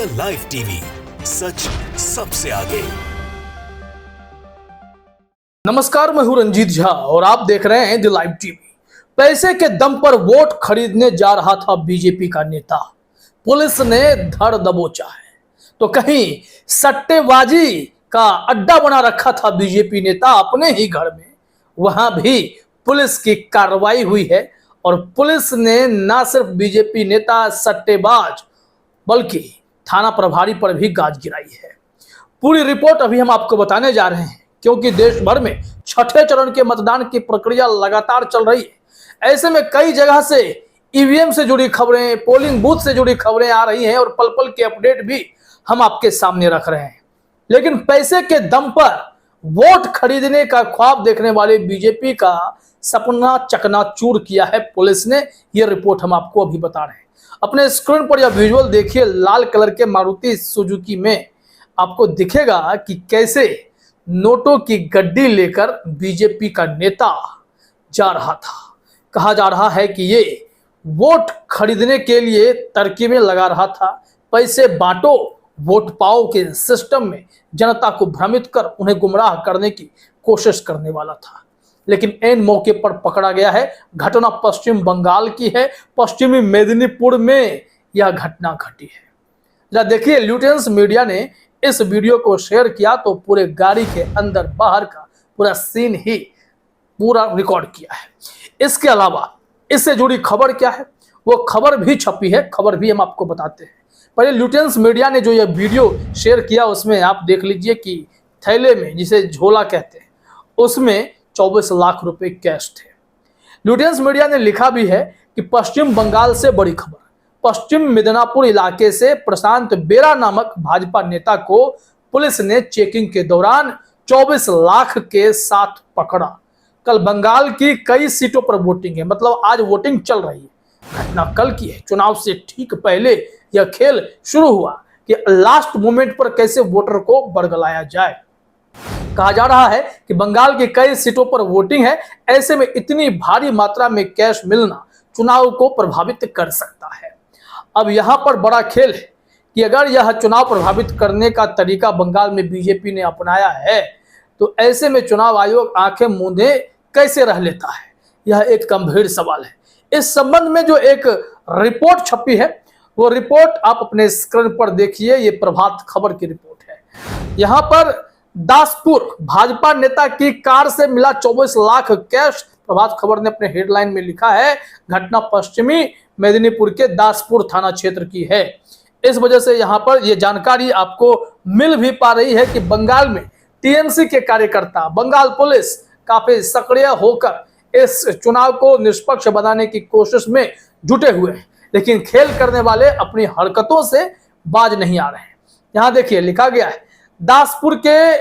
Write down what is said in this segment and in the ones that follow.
The live TV, सच सबसे आगे। नमस्कार, मैं हूं रंजीत झा और आप देख रहे हैं द लाइव टीवी। पैसे के दम पर वोट खरीदने जा रहा था बीजेपी का नेता, पुलिस ने धर दबोचा है। तो कहीं सट्टेबाजी का अड्डा बना रखा था बीजेपी नेता अपने ही घर में, वहां भी पुलिस की कार्रवाई हुई है। और पुलिस ने न सिर्फ बीजेपी नेता सट्टेबाज बल्कि थाना प्रभारी पर भी गाज गिराई है। पूरी रिपोर्ट अभी हम आपको बताने जा रहे हैं, क्योंकि देश भर में छठे चरण के मतदान की प्रक्रिया लगातार चल रही है। ऐसे में कई जगह से ईवीएम से जुड़ी खबरें, पोलिंग बूथ से जुड़ी खबरें आ रही हैं और पल पल के अपडेट भी हम आपके सामने रख रहे हैं। लेकिन पैसे के दम पर वोट खरीदने का ख्वाब देखने वाले बीजेपी का सपना चकनाचूर किया है पुलिस ने। यह रिपोर्ट हम आपको अभी बता रहे हैं। अपने स्क्रीन पर यह विजुअल देखिए। लाल कलर के मारुति सुजुकी में आपको दिखेगा कि कैसे नोटों की गड्डी लेकर बीजेपी का नेता जा रहा था। कहा जा रहा है कि ये वोट खरीदने के लिए तरकीबें लगा रहा था। पैसे बांटो वोट पाओ के सिस्टम में जनता को भ्रमित कर उन्हें गुमराह करने की कोशिश करने वाला था। लेकिन ऐन मौके पर पकड़ा गया है। घटना पश्चिम बंगाल की है। पश्चिमी मेदिनीपुर में यह घटना घटी है। जरा देखिए, ल्यूटेंस मीडिया ने इस वीडियो को शेयर किया तो पूरे गाड़ी के अंदर बाहर का पूरा सीन ही पूरा रिकॉर्ड किया है। इसके अलावा इससे जुड़ी खबर क्या है, वो खबर भी छपी है, खबर भी हम आपको बताते हैं। पहले ल्यूटेंस मीडिया ने जो यह वीडियो शेयर किया उसमें आप देख लीजिए कि थैले में, जिसे झोला कहते हैं, उसमें 24 लाख रुपए कैश थे। ल्यूटेंस मीडिया ने लिखा भी है कि पश्चिम बंगाल से बड़ी खबर। पश्चिम मिदनापुर इलाके से प्रशांत बेरा नामक भाजपा नेता को पुलिस ने चेकिंग के दौरान 24 लाख के साथ पकड़ा। कल बंगाल की कई सीटों पर वोटिंग है, मतलब आज वोटिंग चल रही है। घटना कल की है। चुनाव से ठीक पहले यह खेल शुरू हुआ कि लास्ट मोमेंट पर कैसे वोटर को बरगलाया जाए। कहा जा रहा है कि बंगाल की कई सीटों पर वोटिंग है, ऐसे में इतनी भारी मात्रा में कैश मिलना चुनाव को प्रभावित कर सकता है। अब यहां पर बड़ा खेल है कि अगर यह चुनाव प्रभावित करने का तरीका बंगाल में बीजेपी ने अपनाया है तो ऐसे में चुनाव आयोग आंखें मूंदे कैसे रह लेता है, यह एक गंभीर सवाल है। इस संबंध में जो एक रिपोर्ट छपी है, वो रिपोर्ट आप अपने स्क्रीन पर देखिए। ये प्रभात खबर की रिपोर्ट है। यहां पर दासपुर भाजपा नेता की कार से मिला 24 लाख कैश। प्रभात खबर ने अपने हेडलाइन में लिखा है, घटना पश्चिमी मेदिनीपुर के दासपुर थाना क्षेत्र की है। इस वजह से यहां पर यह जानकारी आपको मिल भी पा रही है कि बंगाल में टीएमसी के कार्यकर्ता, बंगाल पुलिस काफी सक्रिय होकर इस चुनाव को निष्पक्ष बनाने की कोशिश में जुटे हुए हैं। लेकिन खेल करने वाले अपनी हरकतों से बाज नहीं आ रहे हैं। यहां देखिए लिखा गया है, दासपुर के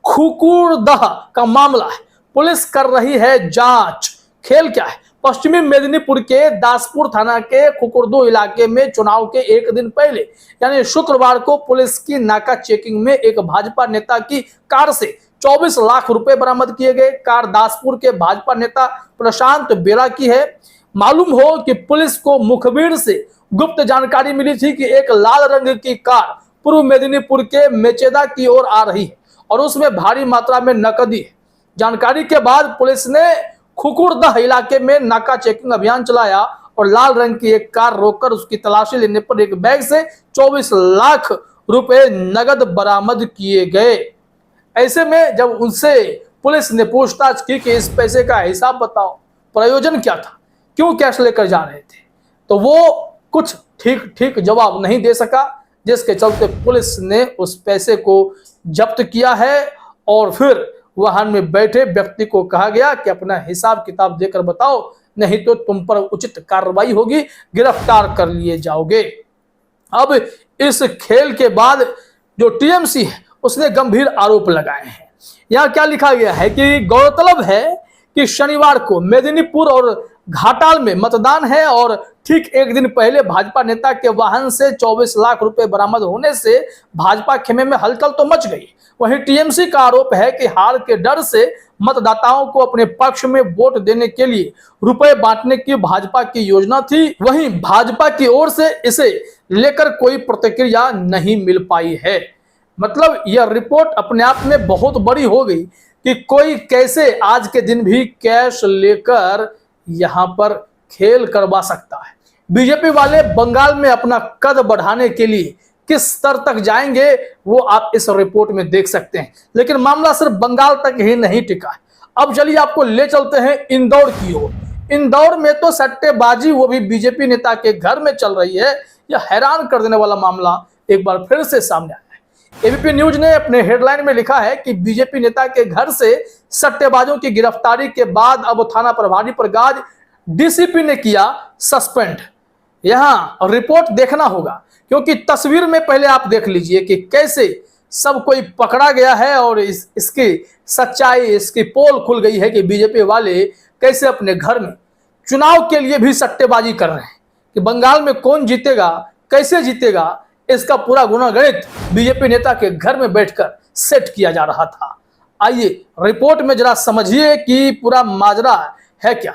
खुकुरदह का मामला है, पुलिस कर रही है जांच। खेल क्या है, पश्चिमी मेदिनीपुर के दासपुर थाना के खुकुरदू इलाके में चुनाव के एक दिन पहले यानी शुक्रवार को पुलिस की नाका चेकिंग में एक भाजपा नेता की कार से 24 लाख रुपए बरामद किए गए। कार दासपुर के भाजपा नेता प्रशांत बेरा की है। मालूम हो कि पुलिस को मुखबिर से गुप्त जानकारी मिली थी कि एक लाल रंग की कार पूर्व मेदिनीपुर के मेचेदा की ओर आ रही है और उसमें भारी मात्रा में नकदी है। जानकारी के बाद पुलिस ने खुकुरदह इलाके में नाका चेकिंग अभियान चलाया और लाल रंग की एक कार रोककर उसकी तलाशी लेने पर एक बैग से 24 लाख रुपए नगद बरामद किए गए। ऐसे में जब उनसे पुलिस ने पूछताछ की कि इस पैसे का हिसाब बताओ, प्रयोजन क्या था, क्यों कैश लेकर जा रहे थे, तो वो कुछ ठीक जवाब नहीं दे सका, जिसके चलते पुलिस ने उस पैसे को जब्त किया है और फिर वाहन में बैठे व्यक्ति को कहा गया कि अपना हिसाब किताब देकर बताओ, नहीं तो तुम पर उचित कार्रवाई होगी, गिरफ्तार कर लिए जाओगे। अब इस खेल के बाद जो टीएमसी है उसने गंभीर आरोप लगाए हैं। यहाँ क्या लिखा गया है कि गौरतलब है कि शनिवार को मेदिनीपुर और घाटाल में मतदान है और ठीक एक दिन पहले भाजपा नेता के वाहन से 24 लाख रुपए बरामद होने से भाजपा खेमे में हलचल तो मच गई। वहीं टीएमसी का आरोप है कि हार के डर से मतदाताओं को अपने पक्ष में वोट देने के लिए रुपए बांटने की भाजपा की योजना थी। वहीं भाजपा की ओर से इसे लेकर कोई प्रतिक्रिया नहीं मिल पाई है। मतलब यह रिपोर्ट अपने आप में बहुत बड़ी हो गई कि कोई कैसे आज के दिन भी कैश लेकर यहां पर खेल करवा सकता है। बीजेपी वाले बंगाल में अपना कद बढ़ाने के लिए किस स्तर तक जाएंगे वो आप इस रिपोर्ट में देख सकते हैं। लेकिन मामला सिर्फ बंगाल तक ही नहीं टिका है। अब चलिए आपको ले चलते हैं इंदौर की ओर। इंदौर में तो सट्टेबाजी वो भी बीजेपी नेता के घर में चल रही है। यह हैरान कर देने वाला मामला एक बार फिर से सामने आया है। एबीपी न्यूज ने अपने हेडलाइन में लिखा है कि बीजेपी नेता के घर से सट्टेबाजों की गिरफ्तारी के बाद अब थाना प्रभारी पर गाज, डीसीपी ने किया सस्पेंड। यहां रिपोर्ट देखना होगा क्योंकि तस्वीर में पहले आप देख लीजिए कि कैसे सब कोई पकड़ा गया है और इसकी सच्चाई, इसकी पोल खुल गई है कि बीजेपी वाले कैसे अपने घर में चुनाव के लिए भी सट्टेबाजी कर रहे हैं कि बंगाल में कौन जीतेगा, कैसे जीतेगा, इसका पूरा गुनागणित बीजेपी नेता के घर में बैठकर सेट किया जा रहा था। आइए रिपोर्ट में जरा समझिए कि पूरा माजरा है क्या।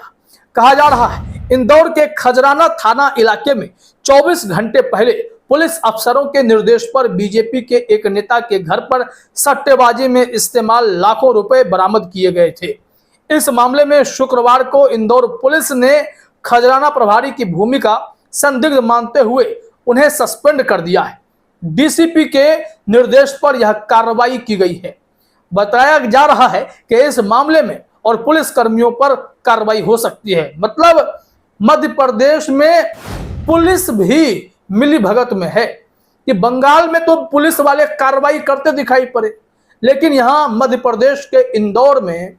कहा जा रहा है इंदौर के खजराना थाना इलाके में 24 घंटे पहले पुलिस अफसरों के निर्देश पर बीजेपी के एक नेता के घर पर सट्टेबाजी में इस्तेमाल लाखों रुपए बरामद किए गए थे। इस मामले में शुक्रवार को इंदौर पुलिस ने खजराना प्रभारी की भूमिका संदिग्ध मानते हुए उन्हें सस्पेंड कर दिया है। डीसीपी के निर्देश पर यह कार्रवाई की गई है। बताया जा रहा है कि इस मामले में और पुलिस कर्मियों पर कार्रवाई हो सकती है। मतलब मध्य प्रदेश में पुलिस भी मिली भगत में है कि बंगाल में तो पुलिस वाले कार्रवाई करते दिखाई पड़े, लेकिन यहां मध्य प्रदेश के इंदौर में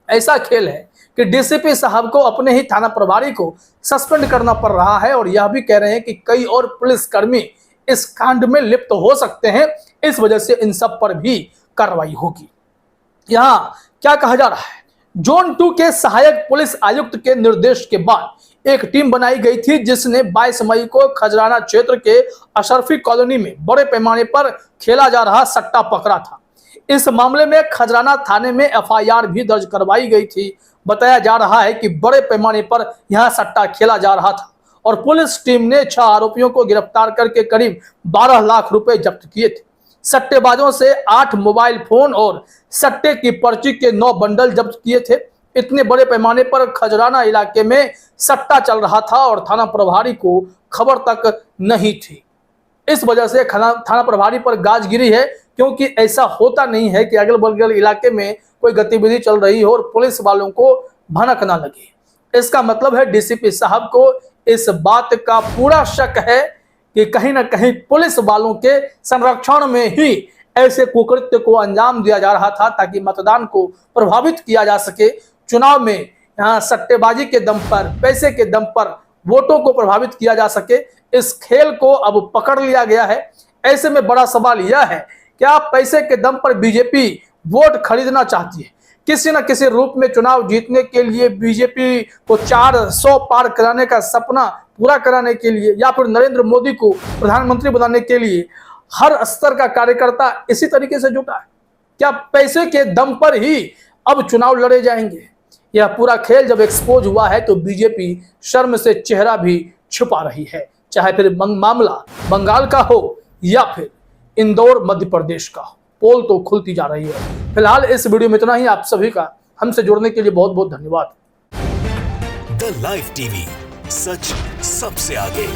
ऐसा खेल है कि डीसीपी साहब को अपने ही थाना प्रभारी को सस्पेंड करना पड़ रहा है और यह भी कह रहे हैं कि कई और पुलिसकर्मी इस कांड में लिप्त हो सकते हैं। इस वजह से इन सब पर भी कार्रवाई होगी। यहां क्या कहा जा रहा है, जोन 2 के सहायक पुलिस आयुक्त के निर्देश के बाद एक टीम बनाई गई थी जिसने 22 मई को खजराना क्षेत्र के अशरफी कॉलोनी में बड़े पैमाने पर खेला जा रहा सट्टा पकड़ा था। इस मामले में खजराना थाने में एफआईआर भी दर्ज करवाई गई थी। बताया जा रहा है कि बड़े पैमाने पर यहां सट्टा खेला जा रहा था और पुलिस टीम ने 6 आरोपियों को गिरफ्तार करके करीब 12 लाख रुपए जब्त किए थे। सट्टेबाजों से 8 मोबाइल फोन और सट्टे की पर्ची के 9 बंडल जब्त किए थे। इतने बड़े पैमाने पर खजराना इलाके में सट्टा चल रहा था और थाना प्रभारी को खबर तक नहीं थी। इस वजह से थाना प्रभारी पर गाज गिरी है, क्योंकि ऐसा होता नहीं है कि अगल बगल इलाके में कोई गतिविधि चल रही हो और पुलिस वालों को भनक ना लगे। इसका मतलब है डीसीपी साहब को इस बात का पूरा शक है कि कहीं ना कहीं पुलिस वालों के संरक्षण में ही ऐसे कुकृत्य को अंजाम दिया जा रहा था ताकि मतदान को प्रभावित किया जा सके। चुनाव में यहाँ सट्टेबाजी के दम पर, पैसे के दम पर वोटों को प्रभावित किया जा सके। इस खेल को अब पकड़ लिया गया है। ऐसे में बड़ा सवाल यह है, क्या पैसे के दम पर बीजेपी वोट खरीदना चाहती है? किसी न किसी रूप में चुनाव जीतने के लिए बीजेपी को 400 पार कराने का सपना पूरा कराने के लिए या फिर नरेंद्र मोदी को प्रधानमंत्री बनाने के लिए हर स्तर का कार्यकर्ता इसी तरीके से जुटा है। क्या पैसे के दम पर ही अब चुनाव लड़े जाएंगे? यह पूरा खेल जब एक्सपोज हुआ है तो बीजेपी शर्म से चेहरा भी छुपा रही है, चाहे फिर मामला बंगाल का हो या फिर इंदौर मध्य प्रदेश का हो। पोल तो खुलती जा रही है। फिलहाल इस वीडियो में इतना ही। आप सभी का हमसे जुड़ने के लिए बहुत बहुत धन्यवाद। द लाइव टीवी, सच सबसे आगे।